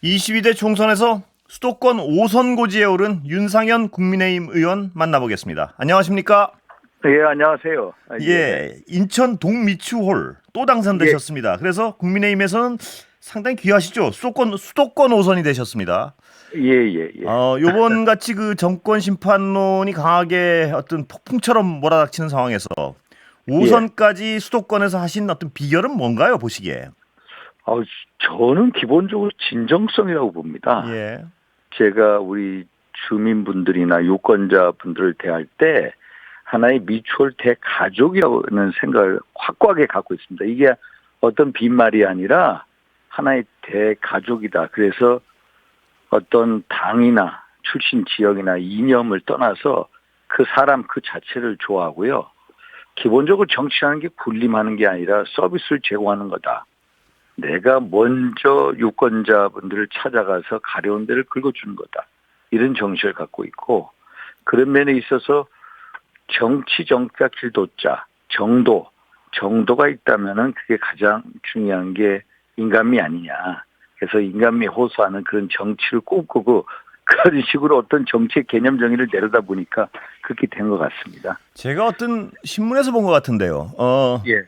22대 총선에서 수도권 5선 고지에 오른 윤상현 국민의힘 의원 만나보겠습니다. 안녕하십니까? 예, 안녕하세요. 예, 예, 인천 동미추홀 또 예, 당선되셨습니다. 그래서 국민의힘에서는 상당히 귀하시죠. 수도권 5선이 되셨습니다. 예, 예, 예. 요번 같이 그 정권 심판론이 강하게 어떤 폭풍처럼 몰아닥치는 상황에서 예. 5선까지 수도권에서 하신 어떤 비결은 뭔가요, 보시기에? 어, 저는 기본적으로 진정성이라고 봅니다. 예, 제가 우리 주민분들이나 유권자분들을 대할 때 하나의 미추홀 대가족이라는 생각을 확고하게 갖고 있습니다. 이게 어떤 빈말이 아니라 하나의 대가족이다. 그래서 어떤 당이나 출신 지역이나 이념을 떠나서 그 사람 그 자체를 좋아하고요. 기본적으로 정치하는 게 군림하는 게 아니라 서비스를 제공하는 거다. 내가 먼저 유권자분들을 찾아가서 가려운 데를 긁어주는 거다. 이런 정신을 갖고 있고, 그런 면에 있어서 정치 정치가 길도자 정도가 있다면은 그게 가장 중요한 게 인간미 아니냐. 그래서 인간미 호소하는 그런 정치를 꿈꾸고 그런 식으로 어떤 정치의 개념 정의를 내려다 보니까 그렇게 된 것 같습니다. 제가 어떤 신문에서 본 것 같은데요. 예.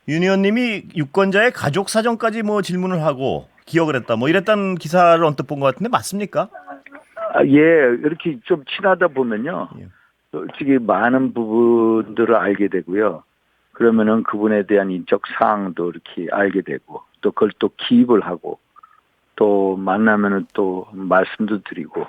윤 의원님이 유권자의 가족 사정까지 뭐 질문을 하고 기억을 했다. 뭐 이랬다는 기사를 언뜻 본 것 같은데 맞습니까? 예, 이렇게 좀 친하다 보면요. 예. 솔직히 많은 부분들을 알게 되고요. 그러면은 그분에 대한 인적 사항도 이렇게 알게 되고, 또 그걸 또 기입을 하고, 또 만나면은 또 말씀도 드리고,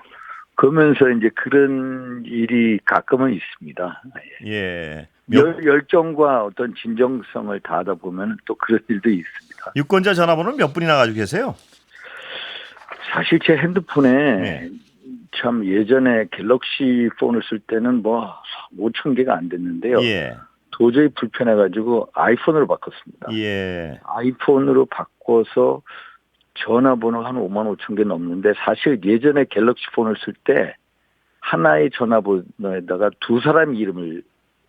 그러면서 이제 그런 일이 가끔은 있습니다. 예. 열정과 어떤 진정성을 다하다 보면 또 그런 일도 있습니다. 유권자 전화번호는 몇 분이나 가지고 계세요? 사실 제 예. 핸드폰에 참 예전에 갤럭시 폰을 쓸 때는 뭐 5천 개가 안 됐는데요. 예. 도저히 불편해가지고 아이폰으로 바꿨습니다. 예. 아이폰으로 바꿔서 전화번호 한 5만 5천 개 넘는데 사실 예전에 갤럭시 폰을 쓸 때 하나의 전화번호에다가 두 사람 이름을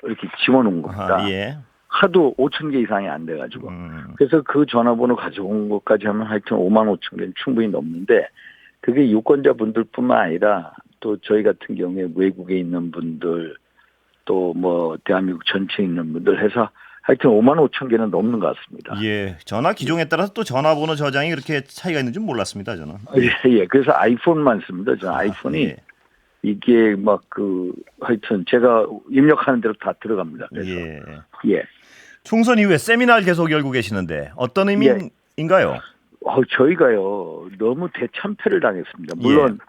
이렇게 집어넣은 아하, 겁니다. 예. 하도 5천 개 이상이 안 돼가지고. 음. 그래서 그 전화번호 가져온 것까지 하면 하여튼 5만 5천 개는 충분히 넘는데 그게 유권자분들뿐만 아니라 또 저희 같은 경우에 외국에 있는 분들 또 뭐 대한민국 전체에 있는 분들 해서 하여튼 5만 5천 개는 넘는 것 같습니다. 예. 전화 기종에 따라서 또 전화번호 저장이 그렇게 차이가 있는 줄 몰랐습니다, 저는. 예, 예. 예. 그래서 아이폰만 씁니다. 저 아, 아이폰이 예. 이게 막 하여튼 제가 입력하는 대로 다 들어갑니다. 그래서 예. 예, 총선 이후에 세미나를 계속 열고 계시는데 어떤 예. 의미인가요? 저희가요 너무 대참패를 당했습니다. 예. 물론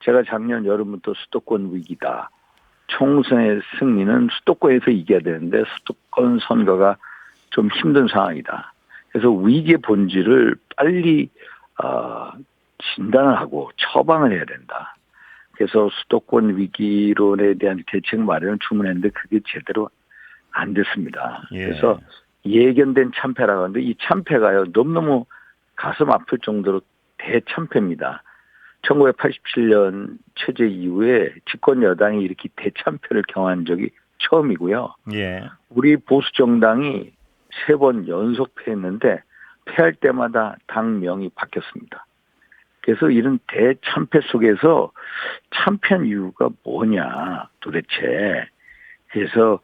제가 작년 여름부터 수도권 위기다. 총선의 승리는 수도권에서 이겨야 되는데 수도권 선거가 좀 힘든 상황이다. 그래서 위기의 본질을 빨리 진단을 하고 처방을 해야 된다. 그래서 수도권 위기론에 대한 대책 마련을 주문했는데 그게 제대로 안 됐습니다. 예. 그래서 예견된 참패라고 하는데 이 참패가요 너무너무 가슴 아플 정도로 대참패입니다. 1987년 체제 이후에 집권 여당이 이렇게 대참패를 경한 적이 처음이고요. 예. 우리 보수 정당이 3번 연속 패했는데 패할 때마다 당명이 바뀌었습니다. 그래서 이런 대참패 속에서 참패한 이유가 뭐냐 도대체. 그래서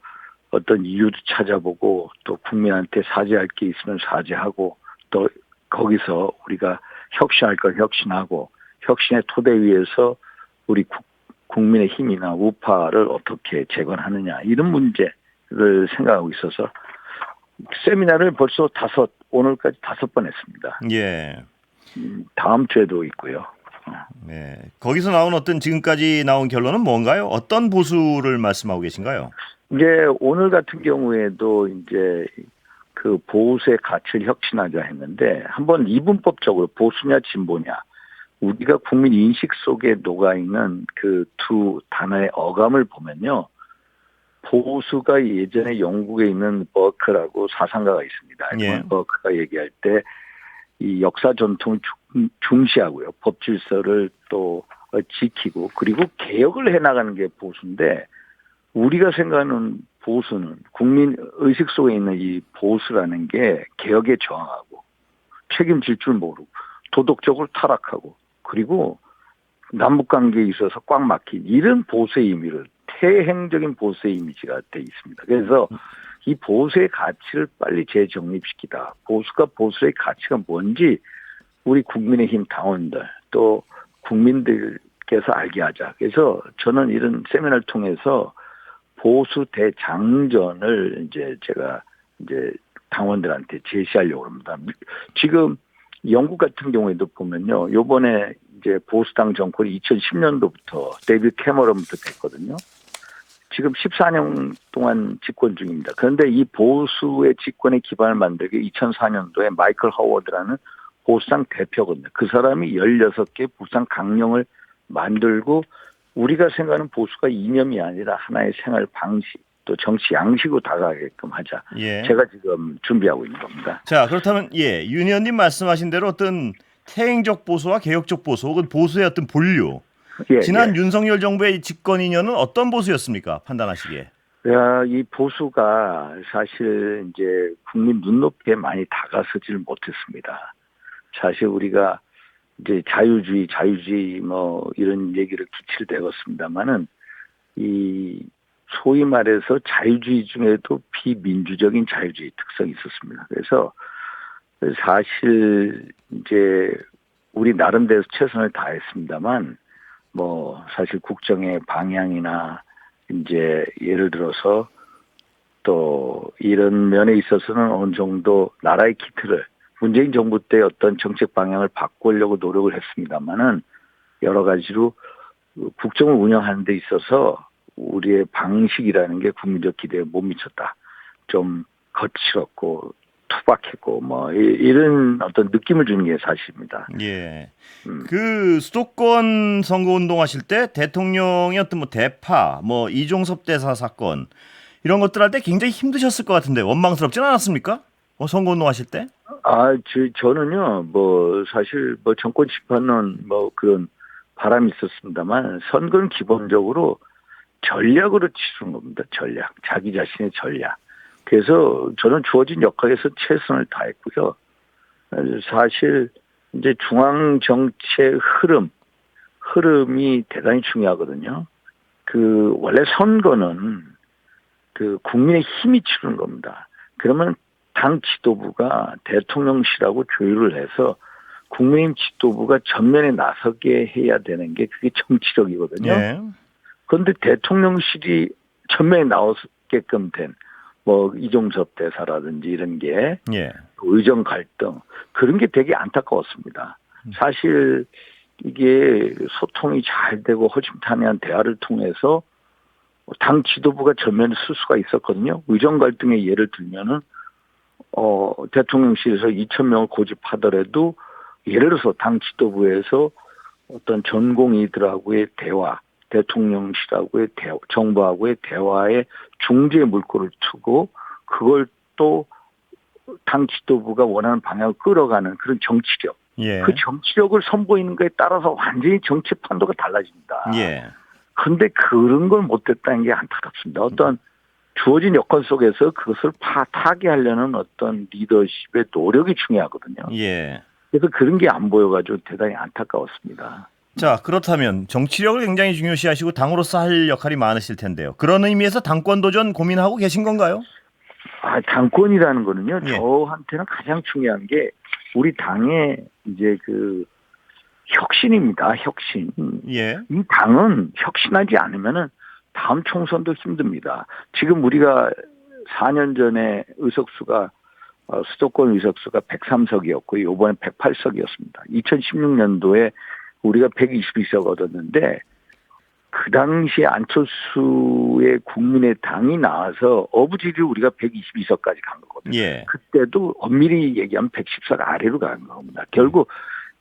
어떤 이유도 찾아보고 또 국민한테 사죄할 게 있으면 사죄하고 또 거기서 우리가 혁신할 걸 혁신하고 혁신의 토대 위에서 우리 국민의 힘이나 우파를 어떻게 재건하느냐 이런 문제를 생각하고 있어서 세미나를 벌써 오늘까지 5번 했습니다. 예. 다음 주에도 있고요. 네. 거기서 나온 어떤 지금까지 나온 결론은 뭔가요? 어떤 보수를 말씀하고 계신가요? 이제 오늘 같은 경우에도 이제 그 보수의 가치를 혁신하자 했는데 한번 이분법적으로 보수냐 진보냐 우리가 국민 인식 속에 녹아있는 그 두 단어의 어감을 보면요. 보수가 예전에 영국에 있는 버크라고 사상가가 있습니다. 예. 에드먼 버크가 얘기할 때 이 역사 전통을 중시하고요. 법 질서를 또 지키고 그리고 개혁을 해나가는 게 보수인데 우리가 생각하는 보수는 국민 의식 속에 있는 이 보수라는 게 개혁에 저항하고 책임질 줄 모르고 도덕적으로 타락하고 그리고 남북 관계에 있어서 꽉 막힌 이런 보수의 의미를 태행적인 보수의 이미지가 돼 있습니다. 그래서 이 보수의 가치를 빨리 재정립시키다. 보수가 보수의 가치가 뭔지 우리 국민의힘 당원들 또 국민들께서 알게 하자. 그래서 저는 이런 세미나를 통해서 보수 대장전을 이제 제가 이제 당원들한테 제시하려고 합니다. 지금 영국 같은 경우에도 보면요. 요번에 이제 보수당 정권이 2010년도부터 데이비드 캐머런부터 됐거든요. 지금 14년 동안 집권 중입니다. 그런데 이 보수의 집권의 기반을 만들기 2004년도에 마이클 허워드라는 보수당 대표거든요. 그 사람이 16개 부상 강령을 만들고 우리가 생각하는 보수가 이념이 아니라 하나의 생활 방식 또 정치 양식으로 다가가게끔 하자. 예. 제가 지금 준비하고 있는 겁니다. 자, 그렇다면 윤 의원님 말씀하신 대로 어떤 태행적 보수와 개혁적 보수 혹은 보수의 어떤 본류. 지난 윤석열 정부의 집권 인연은 어떤 보수였습니까? 판단하시기에. 이 보수가 사실 이제 국민 눈높이에 많이 다가서지를 못했습니다. 사실 우리가 이제 자유주의 뭐 이런 얘기를 기칠대었습니다만은 이 소위 말해서 자유주의 중에도 비민주적인 자유주의 특성이 있었습니다. 그래서 사실 이제 우리 나름대로 최선을 다했습니다만 뭐 사실 국정의 방향이나 이제 예를 들어서 또 이런 면에 있어서는 어느 정도 나라의 기틀을 문재인 정부 때 어떤 정책 방향을 바꾸려고 노력을 했습니다만은 여러 가지로 국정을 운영하는 데 있어서 우리의 방식이라는 게 국민적 기대에 못 미쳤다. 좀 거칠었고 투박했고 뭐 이런 어떤 느낌을 주는 게 사실입니다. 예. 그 수도권 선거 운동하실 때 대통령의 어떤 뭐 대파, 뭐 이종섭 대사 사건 이런 것들 할 때 굉장히 힘드셨을 것 같은데 원망스럽진 않았습니까? 선거 운동하실 때? 저는요, 뭐 사실 뭐 정권 심판론 뭐 그런 바람이 있었습니다만 선거는 기본적으로 전략으로 치르는 겁니다. 전략, 자기 자신의 전략. 그래서 저는 주어진 역할에서 최선을 다했고요. 사실 이제 중앙 정치의 흐름이 대단히 중요하거든요. 원래 선거는 국민의 힘이 치르는 겁니다. 그러면 당 지도부가 대통령실하고 조율을 해서 국민의힘 지도부가 전면에 나서게 해야 되는 게 그게 정치력이거든요. 예. 그런데 대통령실이 전면에 나오게끔 된 뭐 이종섭 대사라든지 이런 게 의정 갈등 그런 게 되게 안타까웠습니다. 사실 이게 소통이 잘 되고 허심탄회한 대화를 통해서 당 지도부가 전면에 쓸 수가 있었거든요. 의정 갈등의 예를 들면은 대통령실에서 2,000명을 고집하더라도 예를 들어서 당 지도부에서 어떤 전공의들하고의 대화, 대통령실하고의 대화, 정부하고의 대화에 중재의 물꼬를 트고 그걸 또 당 지도부가 원하는 방향을 끌어가는 그런 정치력. 그 정치력을 선보이는 것에 따라서 완전히 정치 판도가 달라집니다. 그런데 그런 걸 못했다는 게 안타깝습니다. 어떤 주어진 여건 속에서 그것을 타개하려는 어떤 리더십의 노력이 중요하거든요. 그래서 그런 게 안 보여가지고 대단히 안타까웠습니다. 자, 그렇다면 정치력을 굉장히 중요시하시고 당으로서 할 역할이 많으실 텐데요. 그런 의미에서 당권 도전 고민하고 계신 건가요? 당권이라는 거는요. 저한테는 가장 중요한 게 우리 당의 이제 혁신입니다. 혁신. 이 당은 혁신하지 않으면은 다음 총선도 힘듭니다. 지금 우리가 4년 전에 의석수가 수도권 의석수가 103석이었고 이번에 108석이었습니다. 2016년도에 우리가 122석 얻었는데 그 당시에 안철수의 국민의 당이 나와서 어부지리로 우리가 122석까지 간 거거든요. 그때도 엄밀히 얘기하면 110석 아래로 간 겁니다. 결국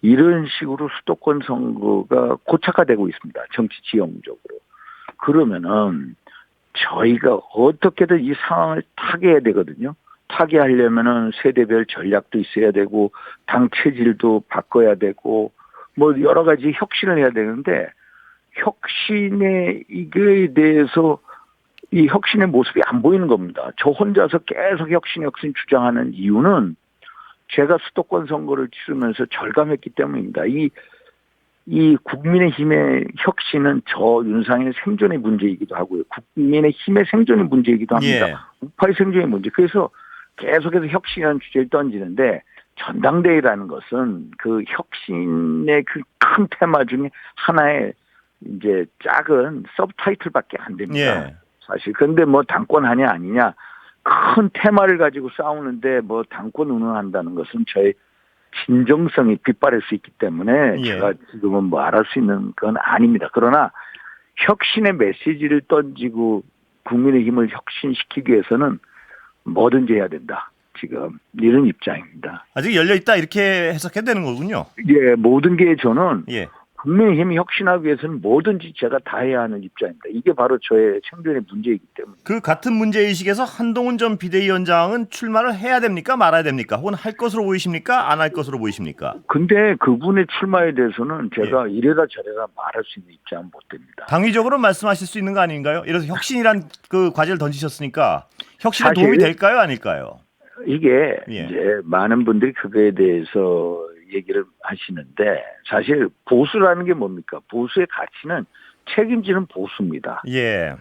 이런 식으로 수도권 선거가 고착화되고 있습니다. 정치 지형적으로. 그러면은 저희가 어떻게든 이 상황을 타개해야 되거든요. 타개하려면은 세대별 전략도 있어야 되고 당 체질도 바꿔야 되고 뭐 여러 가지 혁신을 해야 되는데 혁신의 이거에 대해서 이 혁신의 모습이 안 보이는 겁니다. 저 혼자서 계속 혁신 주장하는 이유는 제가 수도권 선거를 치르면서 절감했기 때문입니다. 이 국민의힘의 혁신은 저 윤상현의 생존의 문제이기도 하고요. 국민의힘의 생존의 문제이기도 합니다. 예. 우파의 생존의 문제. 그래서 계속해서 혁신이라는 주제를 던지는데 전당대회라는 것은 그 혁신의 그 큰 테마 중에 하나의 이제 작은 서브타이틀밖에 안 됩니다. 예. 사실. 그런데 뭐 당권 하냐 아니냐 큰 테마를 가지고 싸우는데 뭐 당권 운운한다는 것은 저의 진정성이 빗발할 수 있기 때문에 예. 제가 지금은 뭐 알을 수 있는 건 아닙니다. 그러나 혁신의 메시지를 던지고 국민의힘을 혁신시키기 위해서는 뭐든지 해야 된다. 지금 이런 입장입니다. 아직 열려 있다 이렇게 해석해야 되는 거군요. 예, 모든 게 저는 예. 국민의힘이 혁신하기 위해서는 뭐든지 제가 다 해야 하는 입장입니다. 이게 바로 저의 생존의 문제이기 때문에. 그 같은 문제의식에서 한동훈 전 비대위원장은 출마를 해야 됩니까 말아야 됩니까? 혹은 할 것으로 보이십니까? 안 할 것으로 보이십니까? 근데 그분의 출마에 대해서는 제가 이래라 저래라 말할 수 있는 입장은 못 됩니다. 당위적으로 말씀하실 수 있는 거 아닌가요? 이래서 혁신이란 그 과제를 던지셨으니까 혁신에 사실 도움이 될까요 아닐까요? 이게 예. 이제 많은 분들이 그거에 대해서 얘기를 하시는데 사실 보수라는 게 뭡니까? 보수의 가치는 책임지는 보수입니다. 예.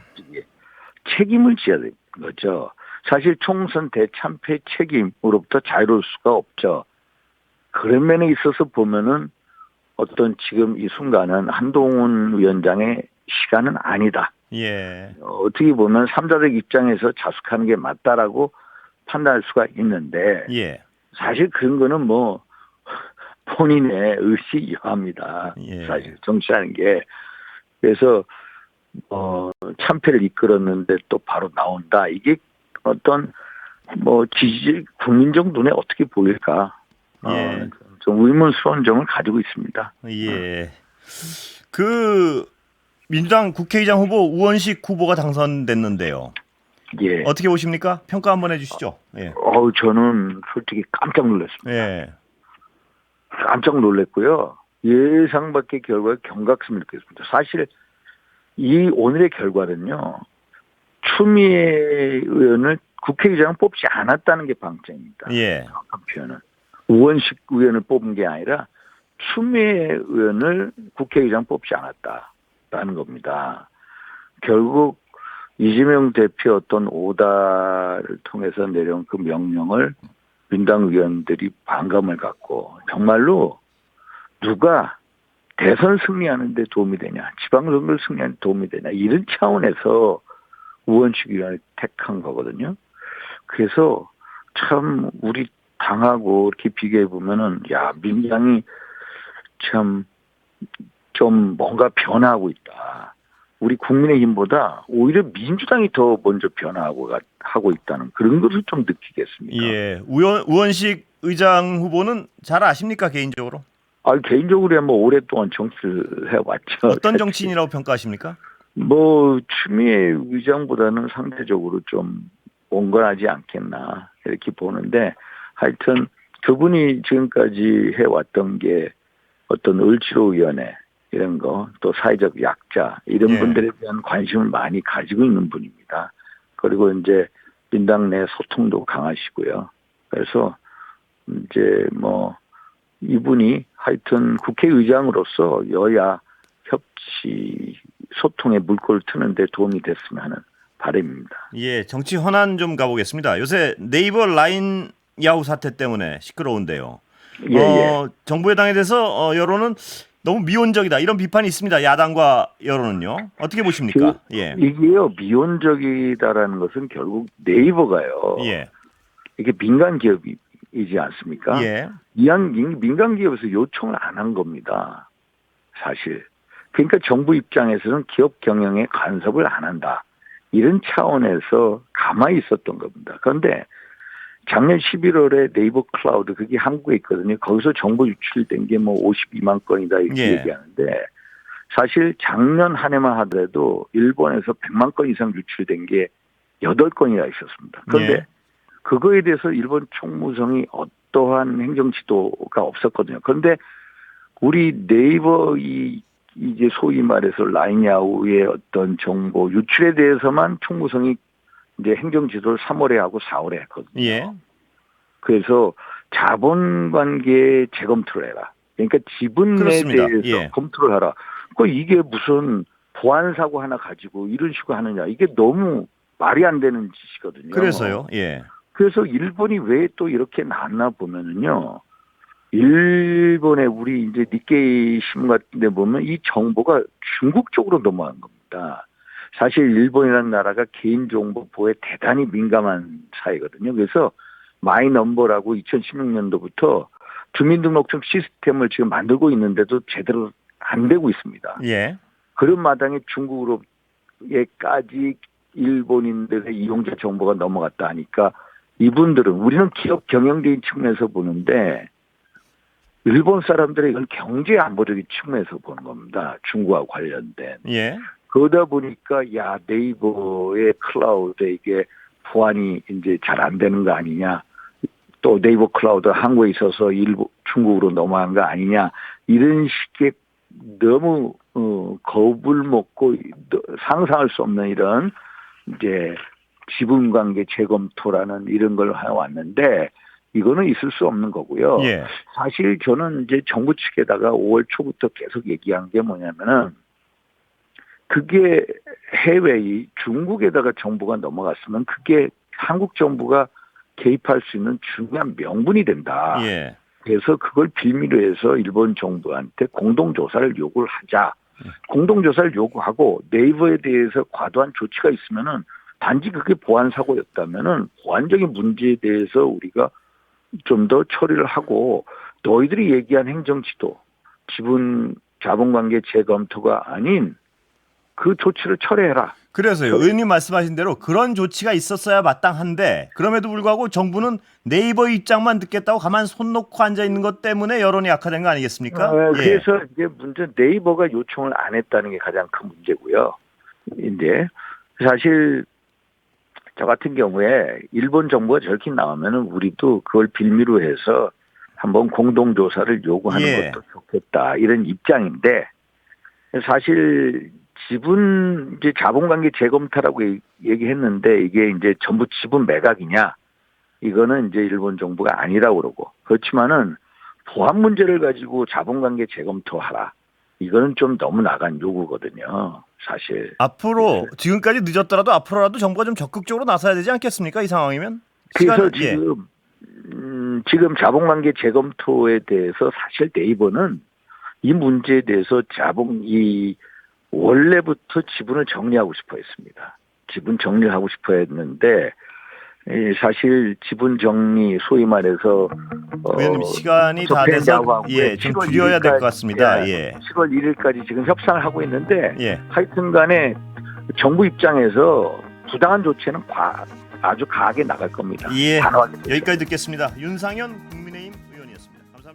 책임을 져야 되는 거죠. 사실 총선 대참패 책임으로부터 자유로울 수가 없죠. 그런 면에 있어서 보면은 어떤 지금 이 순간은 한동훈 위원장의 시간은 아니다. 예. 어떻게 보면 3자적 입장에서 자숙하는 게 맞다라고 판단할 수가 있는데 예. 사실 그런 거는 뭐 본인의 의식이합니다. 예. 사실 정치하는 게. 그래서 참패를 이끌었는데 또 바로 나온다. 이게 어떤 뭐 지지 국민적 눈에 어떻게 보일까? 예. 좀 의문스러운 점을 가지고 있습니다. 예. 그 민주당 국회의장 후보 우원식 후보가 당선됐는데요. 예. 어떻게 보십니까? 평가 한번 해주시죠. 예. 저는 솔직히 깜짝 놀랐습니다. 예. 깜짝 놀랐고요. 예상 밖의 결과에 경각심을 느꼈습니다. 사실 이 오늘의 결과는요. 추미애 의원을 국회의장 뽑지 않았다는 게 방점입니다. 예. 정확한 표현은. 우원식 의원을 뽑은 게 아니라 추미애 의원을 국회의장 뽑지 않았다라는 겁니다. 결국 이재명 대표 어떤 오다를 통해서 내려온 그 명령을 민당 의원들이 반감을 갖고 정말로 누가 대선 승리하는 데 도움이 되냐, 지방선거를 승리하는 데 도움이 되냐 이런 차원에서 우원식 의원을 택한 거거든요. 그래서 참 우리 당하고 이렇게 비교해 보면은 야 민주당이 참 좀 뭔가 변화하고 있다. 우리 국민의힘보다 오히려 민주당이 더 먼저 변화하고 하고 있다는 그런 것을 좀 느끼겠습니다. 예. 우원식 의장 후보는 잘 아십니까 개인적으로? 개인적으로 뭐 오랫동안 정치를 해왔죠. 어떤 정치인이라고 평가하십니까? 뭐 추미애 의장보다는 상대적으로 좀 온건하지 않겠나 이렇게 보는데 하여튼 그분이 지금까지 해왔던 게 어떤 을지로위원회 이런 거 또 사회적 약자 이런 예. 분들에 대한 관심을 많이 가지고 있는 분입니다. 그리고 이제 민당 내 소통도 강하시고요. 그래서 이제 뭐 이분이 하여튼 국회의장으로서 여야 협치 소통의 물꼬를 트는 데 도움이 됐으면 하는 바람입니다. 예, 정치 현안 좀 가보겠습니다. 요새 네이버 라인 야후 사태 때문에 시끄러운데요. 예. 정부 여당에 대해서 여론은 너무 미온적이다 이런 비판이 있습니다. 야당과 여론은요. 어떻게 보십니까? 예. 이게요 미온적이다라는 것은 결국 네이버가요. 예. 이게 민간 기업이지 않습니까? 예. 민간 기업에서 요청을 안 한 겁니다. 사실. 그러니까 정부 입장에서는 기업 경영에 간섭을 안 한다. 이런 차원에서 가만히 있었던 겁니다. 그런데 작년 11월에 네이버 클라우드 그게 한국에 있거든요. 거기서 정보 유출된 게 뭐 52만 건이다 이렇게 예. 얘기하는데 사실 작년 한 해만 하더라도 일본에서 100만 건 이상 유출된 게 8건이나 있었습니다. 그런데 예. 그거에 대해서 일본 총무성이 어떠한 행정 지도가 없었거든요. 그런데 우리 네이버 이제 소위 말해서 라인야후의 어떤 정보 유출에 대해서만 총무성이 이제 행정 지도를 3월에 하고 4월에 했거든요. 예. 그래서 자본관계 재검토를 해라. 그러니까 지분에 그렇습니다. 대해서 예. 검토를 하라. 이게 무슨 보안 사고 하나 가지고 이런 식으로 하느냐. 이게 너무 말이 안 되는 짓이거든요. 그래서요. 예. 그래서 일본이 왜 또 이렇게 나왔나 보면은요. 일본의 우리 이제 니케이 신문 같은 데 보면 이 정보가 중국 쪽으로 넘어간 겁니다. 사실 일본이라는 나라가 개인정보 보호에 대단히 민감한 사회거든요. 그래서 마이넘버라고 2016년도부터 주민등록증 시스템을 지금 만들고 있는데도 제대로 안 되고 있습니다. 예. 그런 마당에 중국으로까지 일본인들의 이용자 정보가 넘어갔다 하니까 이분들은 우리는 기업 경영적인 측면에서 보는데 일본 사람들은 이건 경제 안보적인 측면에서 보는 겁니다. 중국과 관련된. 예. 그러다 보니까 네이버의 클라우드에 이게 보안이 이제 잘 안 되는 거 아니냐. 또 네이버 클라우드 한국에 있어서 중국으로 넘어간 거 아니냐. 이런 식의 너무 겁을 먹고 상상할 수 없는 이런 이제 지분관계 재검토라는 이런 걸 해왔는데 이거는 있을 수 없는 거고요. 예. 사실 저는 이제 정부 측에다가 5월 초부터 계속 얘기한 게 뭐냐면은 그게 해외 중국에다가 정보가 넘어갔으면 그게 한국 정부가 개입할 수 있는 중요한 명분이 된다. 예. 그래서 그걸 빌미로 해서 일본 정부한테 공동조사를 요구를 하자. 공동조사를 요구하고 네이버에 대해서 과도한 조치가 있으면은 단지 그게 보안 사고였다면은 보안적인 문제에 대해서 우리가 좀 더 처리를 하고 너희들이 얘기한 행정지도, 자본관계 재검토가 아닌 그 조치를 철회해라. 그래서요. 의원님 말씀하신 대로 그런 조치가 있었어야 마땅한데 그럼에도 불구하고 정부는 네이버 입장만 듣겠다고 가만 손 놓고 앉아 있는 것 때문에 여론이 악화된 거 아니겠습니까? 그래서 이제 문제 네이버가 요청을 안 했다는 게 가장 큰 문제고요. 이제 사실 저 같은 경우에 일본 정부가 저렇게 나오면은 우리도 그걸 빌미로 해서 한번 공동조사를 요구하는 예. 것도 좋겠다 이런 입장인데 사실 지분 이제 자본관계 재검토라고 얘기했는데 이게 이제 전부 지분 매각이냐 이거는 이제 일본 정부가 아니라고 그러고 그렇지만은 보안 문제를 가지고 자본관계 재검토하라 이거는 좀 너무 나간 요구거든요. 사실 앞으로 지금까지 늦었더라도 앞으로라도 정부가 좀 적극적으로 나서야 되지 않겠습니까? 이 상황이면? 그래서 예. 지금 자본관계 재검토에 대해서 사실 네이버는 이 문제에 대해서 원래부터 지분을 정리하고 싶어 했습니다. 지분 정리를 하고 싶어 했는데 사실 지분 정리 소위 말해서 의원님 시간이 다 돼서 좀 줄여야 될 것 같습니다. 예. 7월 1일까지 지금 협상을 하고 있는데 예. 하여튼간에 정부 입장에서 부당한 조치는 아주 강하게 나갈 겁니다. 예. 단호하게. 여기까지 듣겠습니다. 윤상현